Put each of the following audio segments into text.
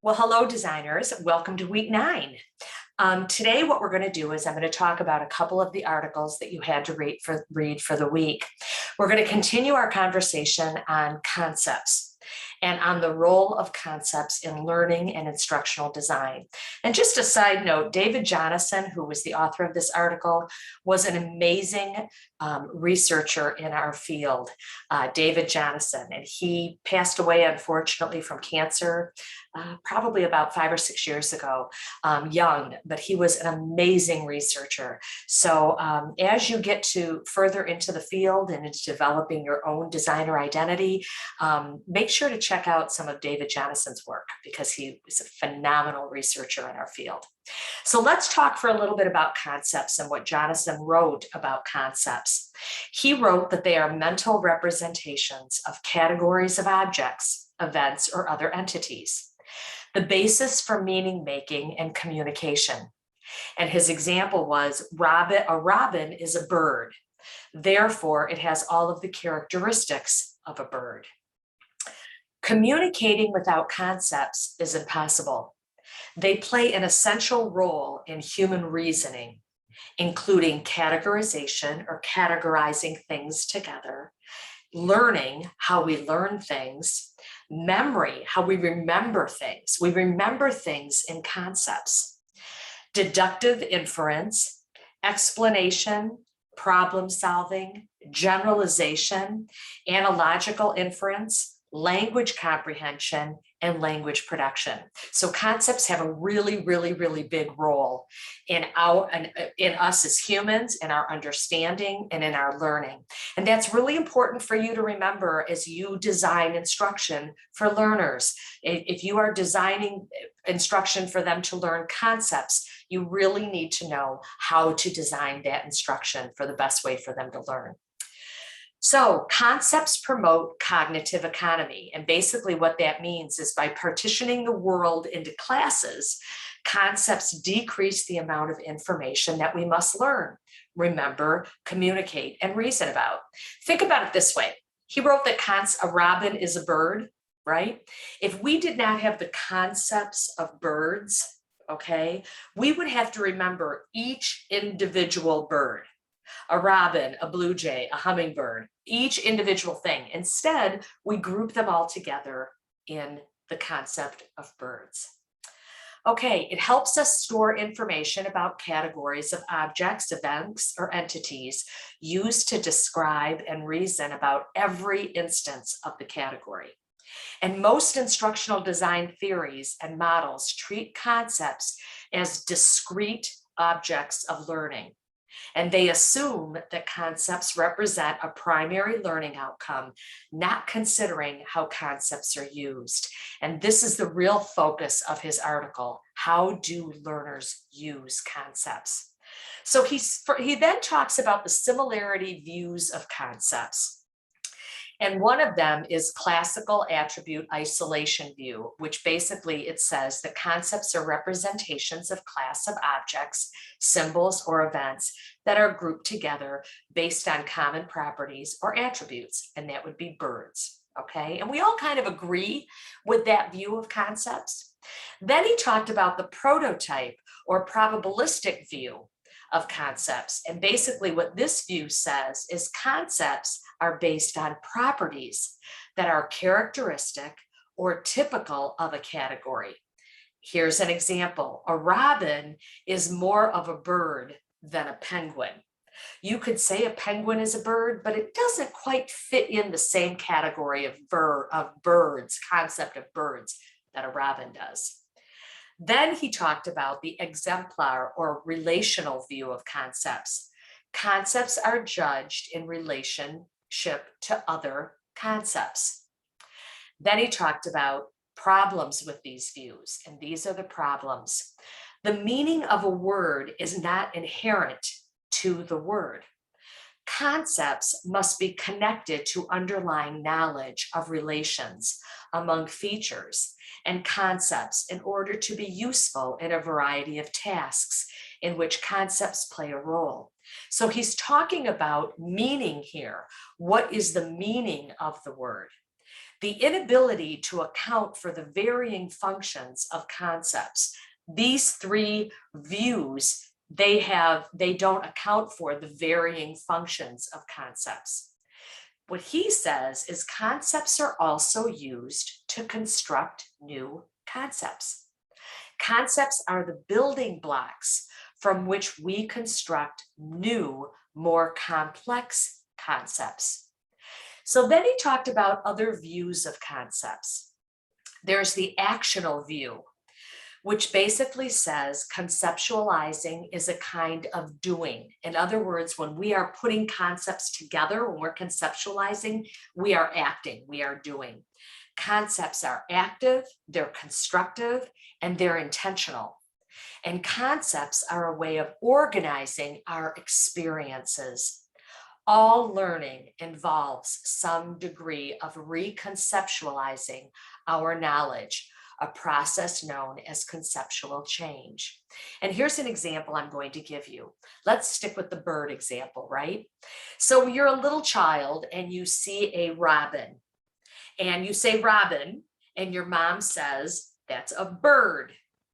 Well, hello, designers. Welcome to week 9. Today, what we're going to do is I'm going to talk about a couple of the articles that you had to read for the week. We're going to continue our conversation on concepts and on the role of concepts in learning and instructional design. And just a side note, David Jonasson, who was the author of this article, was an amazing researcher in our field, David Jonasson, and he passed away, unfortunately, from cancer probably about 5 or 6 years ago, young, but he was an amazing researcher. So as you get to further into the field and into developing your own designer identity, make sure to check out some of David Jonasson's work because he was a phenomenal researcher in our field. So let's talk for a little bit about concepts and what Jonasson wrote about concepts. He wrote that they are mental representations of categories of objects, events, or other entities, the basis for meaning making and communication. And his example was a robin is a bird. Therefore, it has all of the characteristics of a bird. Communicating without concepts is impossible. They play an essential role in human reasoning, including categorization or categorizing things together, learning, how we learn things, memory, how we remember things. We remember things in concepts. Deductive inference, explanation, problem solving, generalization, analogical inference, language comprehension, and language production. So concepts have a really, really, really big role in us as humans, in our understanding, and in our learning. And that's really important for you to remember as you design instruction for learners. If you are designing instruction for them to learn concepts, you really need to know how to design that instruction for the best way for them to learn. So concepts promote cognitive economy. And basically what that means is by partitioning the world into classes, concepts decrease the amount of information that we must learn, remember, communicate, and reason about. Think about it this way. He wrote that a robin is a bird, right? If we did not have the concepts of birds, okay, we would have to remember each individual bird. A robin, a blue jay, a hummingbird, each individual thing. Instead, we group them all together in the concept of birds. Okay, it helps us store information about categories of objects, events, or entities used to describe and reason about every instance of the category. And most instructional design theories and models treat concepts as discrete objects of learning. And they assume that concepts represent a primary learning outcome, not considering how concepts are used. And this is the real focus of his article. How do learners use concepts? So he then talks about the similarity views of concepts. And one of them is classical attribute isolation view, which basically it says that concepts are representations of class of objects, symbols, or events that are grouped together based on common properties or attributes, and that would be birds, okay? And we all kind of agree with that view of concepts. Then he talked about the prototype or probabilistic view of concepts. And basically what this view says is concepts are based on properties that are characteristic or typical of a category. Here's an example. A robin is more of a bird than a penguin. You could say a penguin is a bird, but it doesn't quite fit in the same category of birds, concept of birds, that a robin does. Then he talked about the exemplar or relational view of concepts. Concepts are judged in relationship to other concepts. Then he talked about problems with these views, and these are the problems. The meaning of a word is not inherent to the word. Concepts must be connected to underlying knowledge of relations among features and concepts in order to be useful in a variety of tasks in which concepts play a role. So he's talking about meaning here. What is the meaning of the word? The inability to account for the varying functions of concepts. These three views, they don't account for the varying functions of concepts. What he says is concepts are also used to construct new concepts. Concepts are the building blocks from which we construct new, more complex concepts. So then he talked about other views of concepts. There's the actional view, which basically says conceptualizing is a kind of doing. In other words, when we are putting concepts together, when we're conceptualizing, we are acting, we are doing. Concepts are active, they're constructive, and they're intentional. And concepts are a way of organizing our experiences. All learning involves some degree of reconceptualizing our knowledge, a process known as conceptual change. And here's an example I'm going to give you. Let's stick with the bird example, right? So you're a little child and you see a robin, and you say robin, and your mom says, that's a bird,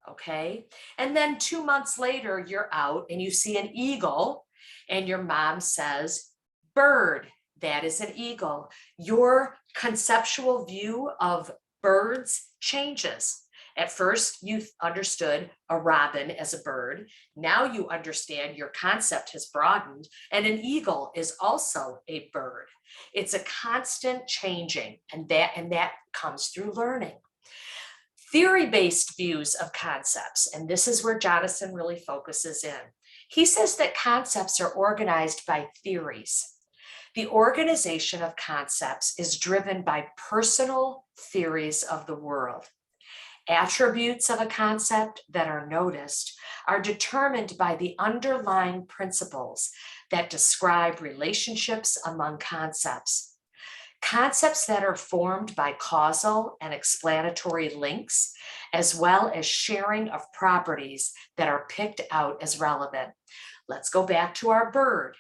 okay? And then 2 months later, you're out and you see an eagle, and your mom says, bird, that is an eagle. Your conceptual view of birds changes. At first, you understood a robin as a bird. Now you understand your concept has broadened, and an eagle is also a bird. It's a constant changing, and that comes through learning. Theory-based views of concepts, and this is where Jonathan really focuses in. He says that concepts are organized by theories. The organization of concepts is driven by personal theories of the world. Attributes of a concept that are noticed are determined by the underlying principles that describe relationships among concepts. Concepts that are formed by causal and explanatory links, as well as sharing of properties that are picked out as relevant. Let's go back to our bird.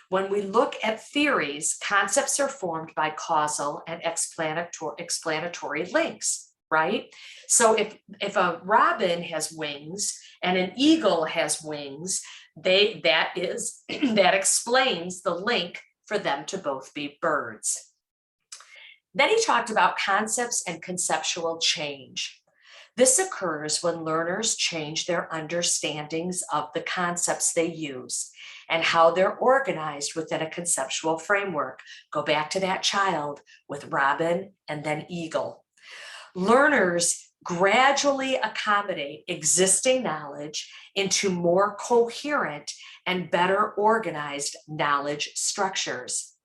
When we look at theories, concepts are formed by causal and explanatory links, right? So if a robin has wings and an eagle has wings, that explains the link for them to both be birds. Then he talked about concepts and conceptual change. This occurs when learners change their understandings of the concepts they use and how they're organized within a conceptual framework. Go back to that child with robin and then eagle. Learners gradually accommodate existing knowledge into more coherent and better organized knowledge structures.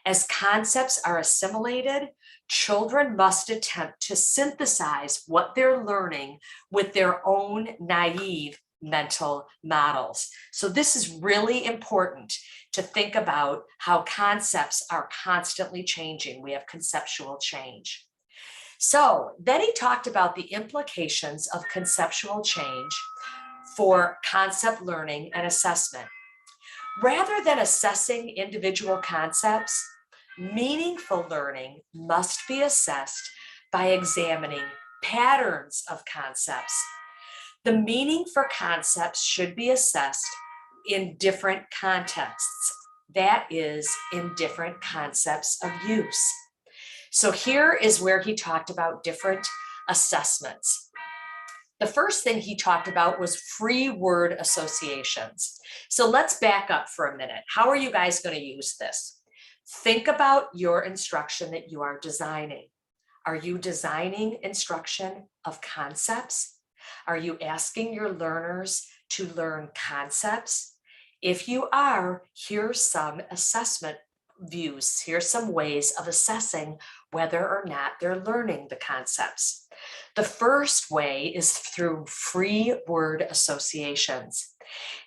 As concepts are assimilated, children must attempt to synthesize what they're learning with their own naive mental models. So this is really important to think about how concepts are constantly changing. We have conceptual change. So then he talked about the implications of conceptual change for concept learning and assessment. Rather than assessing individual concepts, meaningful learning must be assessed by examining patterns of concepts. The meaning for concepts should be assessed in different contexts. That is, in different concepts of use. So here is where he talked about different assessments. The first thing he talked about was free word associations. So let's back up for a minute. How are you guys going to use this? Think about your instruction that you are designing. Are you designing instruction of concepts? Are you asking your learners to learn concepts? If you are, here's some assessment views. Here's some ways of assessing whether or not they're learning the concepts. The first way is through free word associations.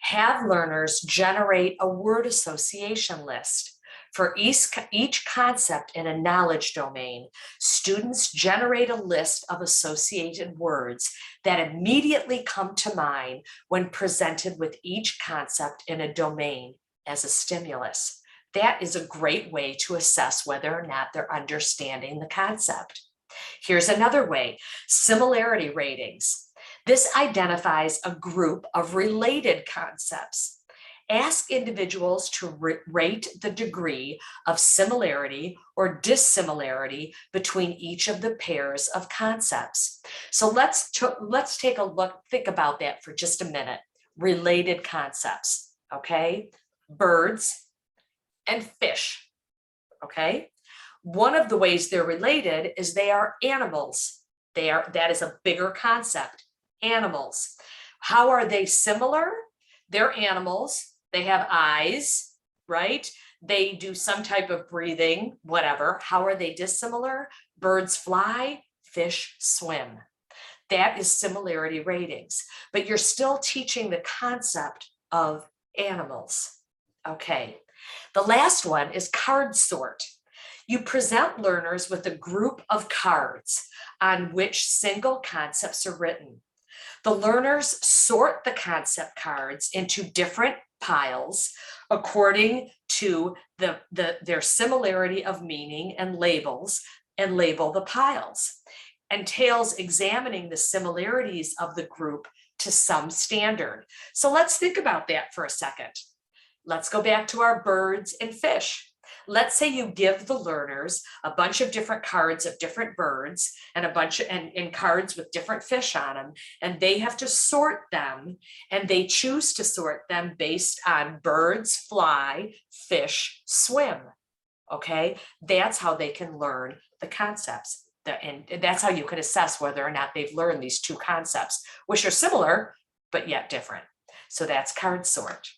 Have learners generate a word association list. For each concept in a knowledge domain, students generate a list of associated words that immediately come to mind when presented with each concept in a domain as a stimulus. That is a great way to assess whether or not they're understanding the concept. Here's another way, similarity ratings. This identifies a group of related concepts. Ask individuals to rate the degree of similarity or dissimilarity between each of the pairs of concepts. So let's take a look, think about that for just a minute. Related concepts, okay? Birds and fish, okay? One of the ways they're related is they are animals. That is a bigger concept, animals. How are they similar? They're animals. They have eyes, right? They do some type of breathing, whatever. How are they dissimilar? Birds fly, fish swim. That is similarity ratings, but you're still teaching the concept of animals. Okay, the last one is card sort. You present learners with a group of cards on which single concepts are written. The learners sort the concept cards into different piles according to their similarity of meaning and labels, and label the piles. Entails examining the similarities of the group to some standard. So let's think about that for a second. Let's go back to our birds and fish. Let's say you give the learners a bunch of different cards of different birds and a bunch of and cards with different fish on them, and they have to sort them, and they choose to sort them based on birds fly, fish swim. Okay, that's how they can learn the concepts. And that's how you can assess whether or not they've learned these two concepts, which are similar, but yet different. So that's card sort.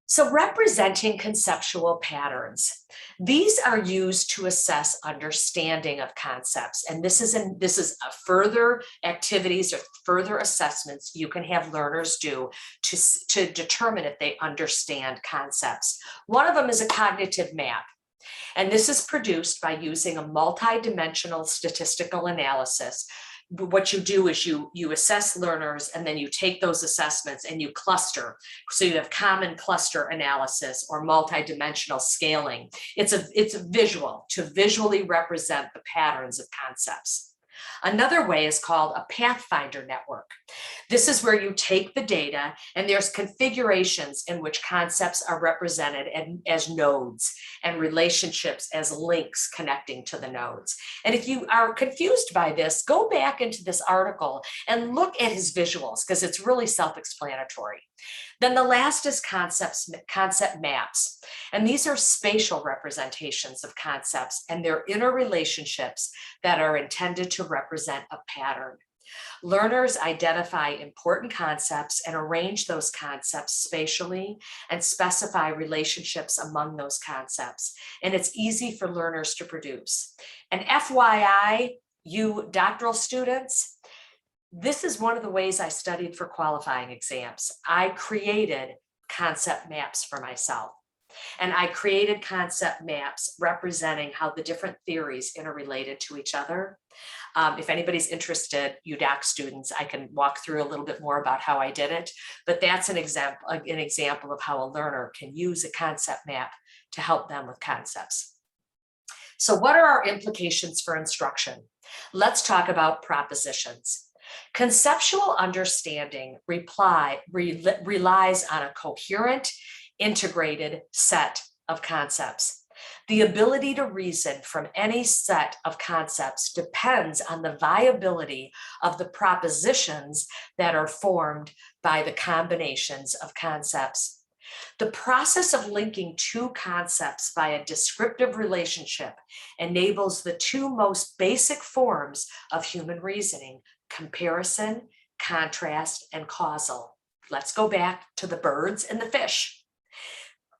So representing conceptual patterns. These are used to assess understanding of concepts. And this is a further activities or further assessments you can have learners do to determine if they understand concepts. One of them is a cognitive map. And this is produced by using a multi-dimensional statistical analysis. What you do is you assess learners, and then you take those assessments and you cluster. So you have common cluster analysis or multi-dimensional scaling. It's a visual to visually represent the patterns of concepts. Another way is called a pathfinder network. This is where you take the data and there's configurations in which concepts are represented as nodes and relationships as links connecting to the nodes. And if you are confused by this, go back into this article and look at his visuals because it's really self-explanatory. Then the last is concept maps. And these are spatial representations of concepts and their interrelationships that are intended to represent a pattern. Learners identify important concepts and arrange those concepts spatially and specify relationships among those concepts. And it's easy for learners to produce. And FYI, you doctoral students, this is one of the ways I studied for qualifying exams. I created concept maps for myself. And I created concept maps representing how the different theories interrelated to each other. If anybody's interested, UDoc students, I can walk through a little bit more about how I did it, but that's an example of how a learner can use a concept map to help them with concepts. So what are our implications for instruction? Let's talk about propositions. Conceptual understanding relies on a coherent, integrated set of concepts. The ability to reason from any set of concepts depends on the viability of the propositions that are formed by the combinations of concepts. The process of linking two concepts by a descriptive relationship enables the two most basic forms of human reasoning: comparison, contrast, and causal. Let's go back to the birds and the fish.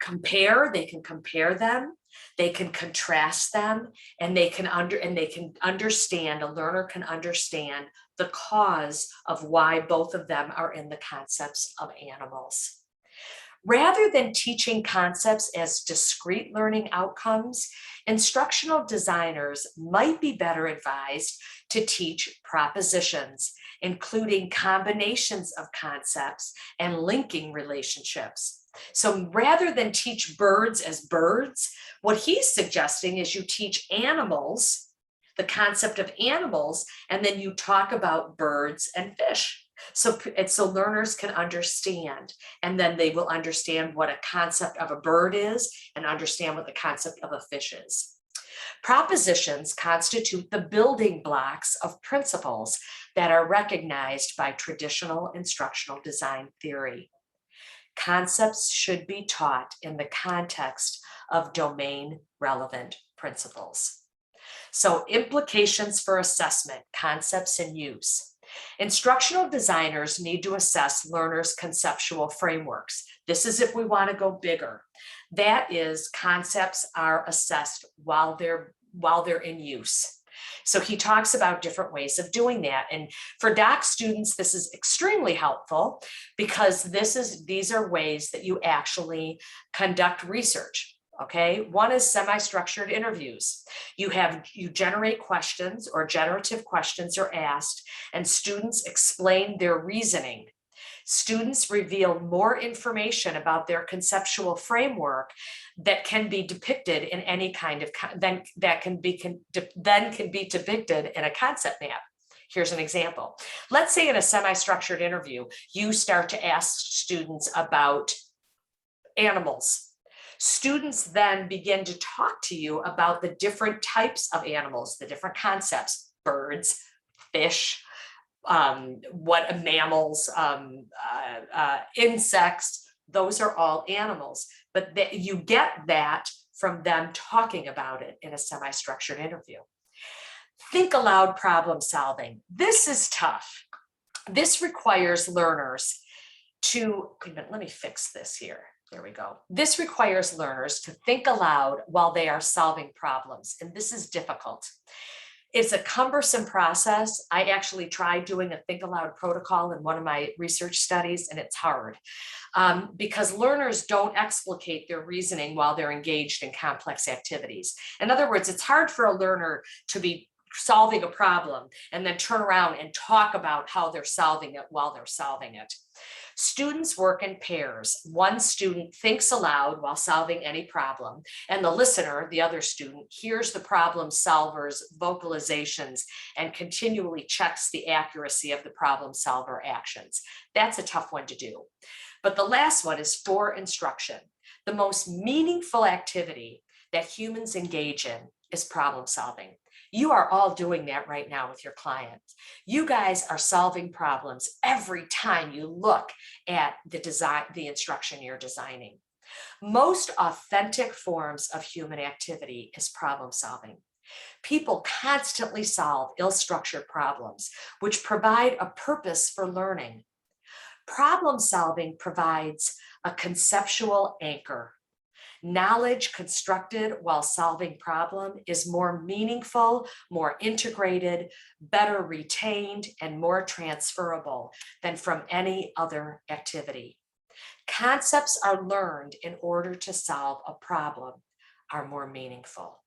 Compare, they can compare them, they can contrast them, and they can understand, a learner can understand the cause of why both of them are in the concepts of animals. Rather than teaching concepts as discrete learning outcomes, instructional designers might be better advised to teach propositions, including combinations of concepts and linking relationships. So rather than teach birds as birds, what he's suggesting is you teach animals, the concept of animals, and then you talk about birds and fish. So learners can understand, and then they will understand what a concept of a bird is and understand what the concept of a fish is. Propositions constitute the building blocks of principles that are recognized by traditional instructional design theory. Concepts should be taught in the context of domain relevant principles. So implications for assessment, concepts and use. Instructional designers need to assess learners' conceptual frameworks. This is if we want to go bigger. That is, concepts are assessed while they're in use. So he talks about different ways of doing that. And for doc students, this is extremely helpful because these are ways that you actually conduct research. Okay, one is semi-structured interviews. You generate questions, or generative questions are asked, and students explain their reasoning. Students reveal more information about their conceptual framework that can be depicted in any kind of then can be depicted in a concept map. Here's an example. Let's say in a semi-structured interview, you start to ask students about animals. Students then begin to talk to you about the different types of animals, the different concepts, birds, fish, what mammals, insects, those are all animals. But you get that from them talking about it in a semi-structured interview. Think aloud problem solving. This is tough. This requires learners to, let me fix this here. There we go. This requires learners to think aloud while they are solving problems, and this is difficult. It's a cumbersome process. I actually tried doing a think aloud protocol in one of my research studies, and it's hard because learners don't explicate their reasoning while they're engaged in complex activities. In other words, it's hard for a learner to be solving a problem and then turn around and talk about how they're solving it while they're solving it. Students work in pairs. One student thinks aloud while solving any problem, and the listener, the other student, hears the problem solver's vocalizations and continually checks the accuracy of the problem solver actions. That's a tough one to do. But the last one is for instruction. The most meaningful activity that humans engage in is problem solving. You are all doing that right now with your clients. You guys are solving problems every time you look at the instruction you're designing. Most authentic forms of human activity is problem solving. People constantly solve ill-structured problems, which provide a purpose for learning. Problem solving provides a conceptual anchor. Knowledge constructed while solving problem is more meaningful, more integrated, better retained, and more transferable than from any other activity. Concepts are learned in order to solve a problem are more meaningful.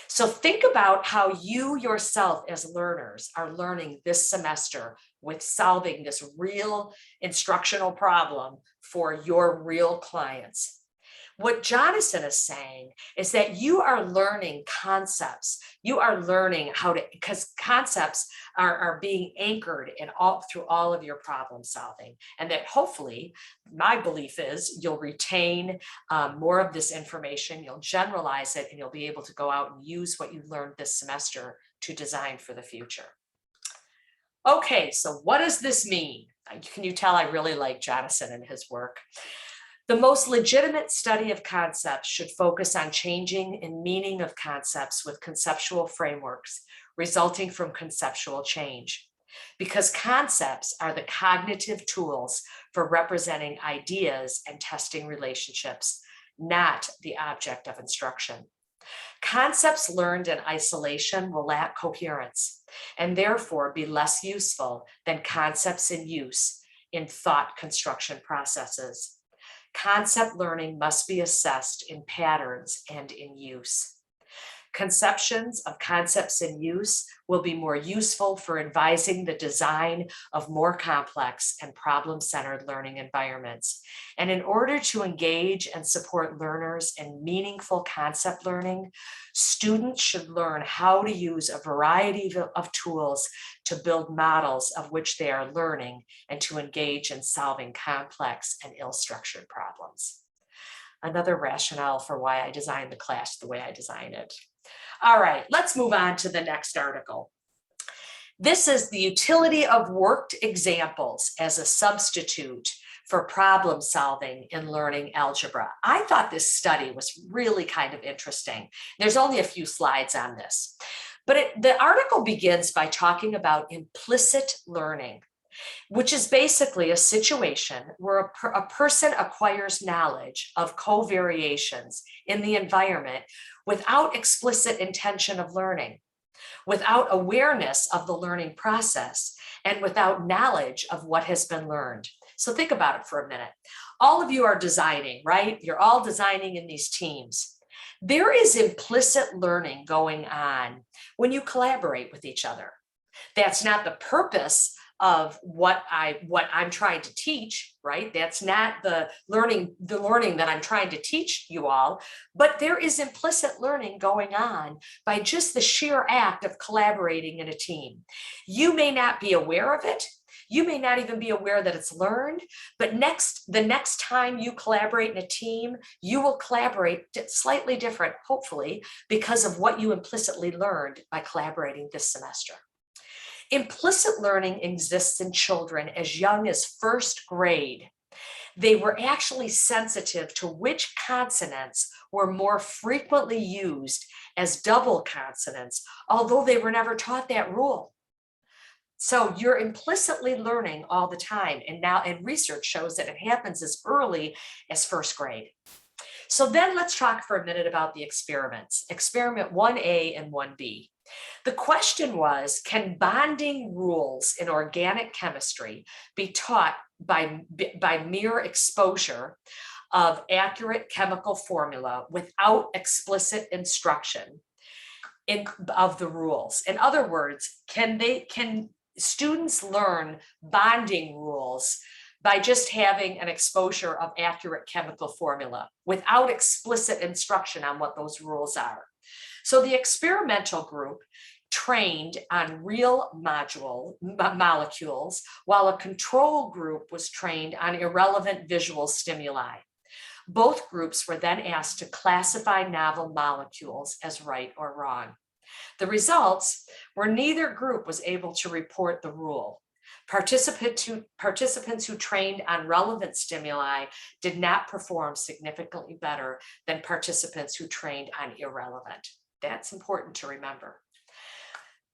So think about how you yourself as learners are learning this semester with solving this real instructional problem for your real clients. What Jonathan is saying is that you are learning concepts. You are learning how to, because concepts are being anchored through all of your problem solving. And that hopefully, my belief is you'll retain more of this information, you'll generalize it, and you'll be able to go out and use what you learned this semester to design for the future. Okay, so what does this mean? Can you tell I really like Jonathan and his work? The most legitimate study of concepts should focus on changing in meaning of concepts with conceptual frameworks resulting from conceptual change, because concepts are the cognitive tools for representing ideas and testing relationships, not the object of instruction. Concepts learned in isolation will lack coherence and therefore be less useful than concepts in use in thought construction processes. Concept learning must be assessed in patterns and in use. Conceptions of concepts in use will be more useful for advising the design of more complex and problem-centered learning environments. And in order to engage and support learners in meaningful concept learning, students should learn how to use a variety of tools to build models of which they are learning and to engage in solving complex and ill-structured problems. Another rationale for why I designed the class the way I designed it. All right, let's move on to the next article. This is the utility of worked examples as a substitute for problem solving in learning algebra. I thought this study was really kind of interesting. There's only a few slides on this, but the article begins by talking about implicit learning, which is basically a situation where a person acquires knowledge of covariations in the environment without explicit intention of learning, without awareness of the learning process, and without knowledge of what has been learned. So think about it for a minute. All of you are designing, right? You're all designing in these teams. There is implicit learning going on when you collaborate with each other. That's not the purpose of what I'm trying to teach, right? That's not the learning that I'm trying to teach you all, but there is implicit learning going on by just the sheer act of collaborating in a team. You may not be aware of it. You may not even be aware that it's learned, but the next time you collaborate in a team, you will collaborate slightly different, hopefully, because of what you implicitly learned by collaborating this semester. Implicit learning exists in children as young as first grade. They were actually sensitive to which consonants were more frequently used as double consonants, although they were never taught that rule. So you're implicitly learning all the time. And research shows that it happens as early as first grade. So then let's talk for a minute about the experiments, experiment 1A and 1B. The question was, can bonding rules in organic chemistry be taught by mere exposure of accurate chemical formula without explicit instruction of the rules? In other words, can students learn bonding rules by just having an exposure of accurate chemical formula without explicit instruction on what those rules are? So the experimental group trained on real molecules, while a control group was trained on irrelevant visual stimuli. Both groups were then asked to classify novel molecules as right or wrong. The results were neither group was able to report the rule. Participants who trained on relevant stimuli did not perform significantly better than participants who trained on irrelevant. That's important to remember.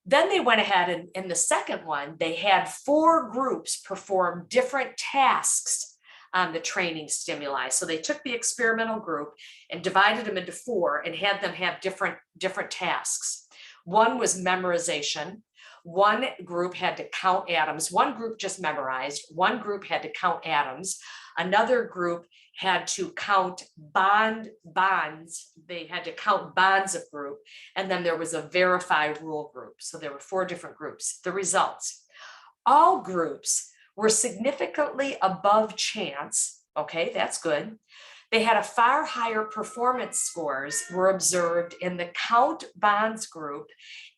Then they went ahead and in the second one, they had 4 groups perform different tasks on the training stimuli. So they took the experimental group and divided them into 4 and had them have different tasks. One was memorization. One group had to count atoms. One group just memorized. One group had to count atoms. Another group had to count bonds. They had to count bonds of group. And then there was a verify rule group. So there were 4 different groups. The results, all groups were significantly above chance. Okay, that's good. They had a far higher performance scores were observed in the count bonds group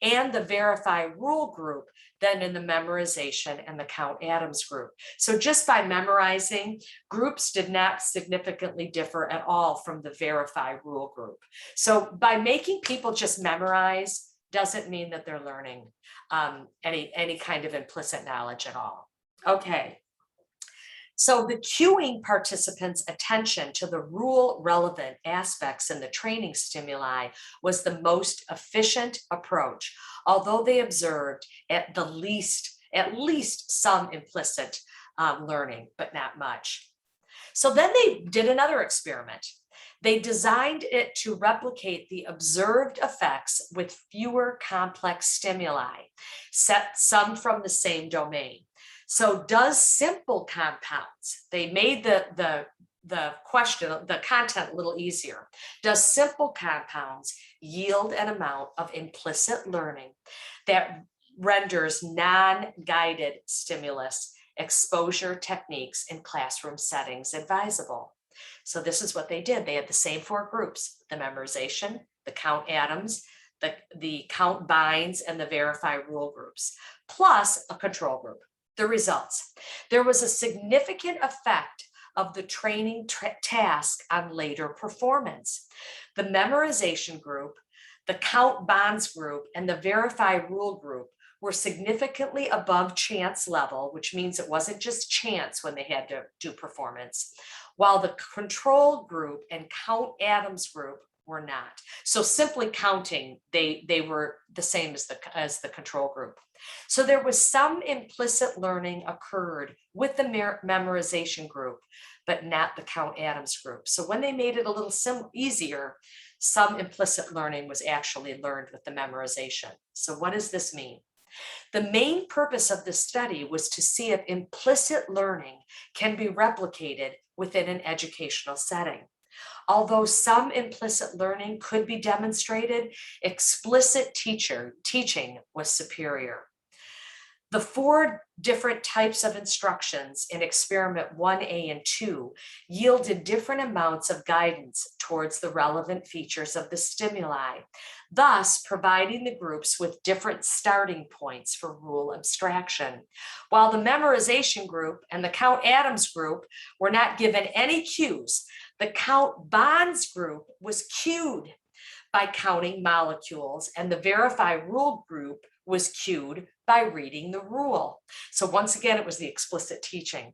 and the verify rule group than in the memorization and the count atoms group. So just by memorizing, groups did not significantly differ at all from the verify rule group. So by making people just memorize doesn't mean that they're learning any kind of implicit knowledge at all. Okay. So the cueing participants' attention to the rule relevant aspects in the training stimuli was the most efficient approach, although they observed at least some implicit learning, but not much. So then they did another experiment. They designed it to replicate the observed effects with fewer complex stimuli, some from the same domain. So does simple compounds, they made the question, the content a little easier. Does simple compounds yield an amount of implicit learning that renders non-guided stimulus exposure techniques in classroom settings advisable? So this is what they did. They had the same 4 groups: the memorization, the count atoms, the count binds, and the verify rule groups, plus a control group. The results: there was a significant effect of the training task on later performance. The memorization group, the count bonds group, and the verify rule group were significantly above chance level, which means it wasn't just chance when they had to do performance, while the control group and count atoms group were not. So simply counting, they were the same as the control group. So there was some implicit learning occurred with the memorization group, but not the count atoms group. So when they made it a little easier, some implicit learning was actually learned with the memorization. So what does this mean? The main purpose of this study was to see if implicit learning can be replicated within an educational setting. Although some implicit learning could be demonstrated, explicit teaching was superior. The 4 different types of instructions in experiment 1A and 2 yielded different amounts of guidance towards the relevant features of the stimuli, thus providing the groups with different starting points for rule abstraction. While the memorization group and the count atoms group were not given any cues, the count bonds group was cued by counting molecules, and the verify rule group was cued by reading the rule. So once again, it was the explicit teaching.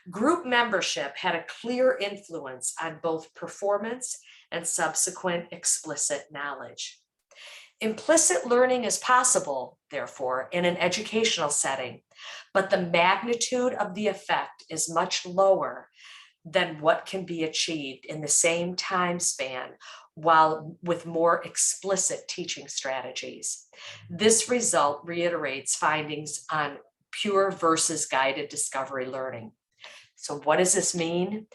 Group membership had a clear influence on both performance and subsequent explicit knowledge. Implicit learning is possible, therefore, in an educational setting, but the magnitude of the effect is much lower than what can be achieved in the same time span while with more explicit teaching strategies. This result reiterates findings on pure versus guided discovery learning. So what does this mean?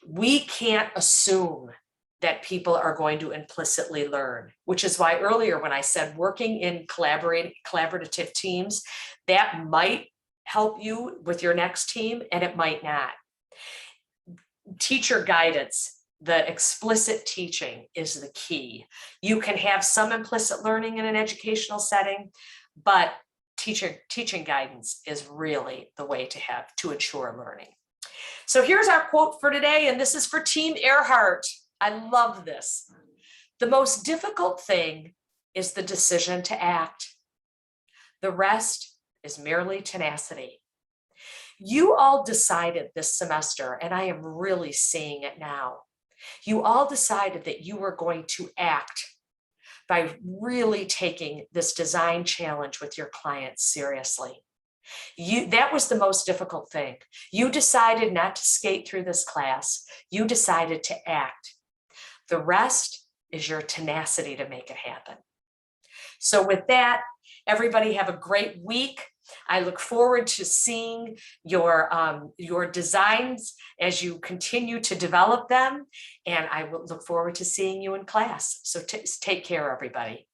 We can't assume that people are going to implicitly learn, which is why earlier when I said working in collaborative teams, that might help you with your next team and it might not. Teacher guidance, the explicit teaching is the key. You can have some implicit learning in an educational setting, but teaching guidance is really the way to ensure learning. So here's our quote for today, and this is for Team Earhart. I love this. The most difficult thing is the decision to act. The rest is merely tenacity. You all decided this semester, and I am really seeing it now. You all decided that you were going to act by really taking this design challenge with your clients seriously. That was the most difficult thing. You decided not to skate through this class. You decided to act. The rest is your tenacity to make it happen. So with that, everybody have a great week. I look forward to seeing your designs as you continue to develop them, and I will look forward to seeing you in class. So take care, everybody.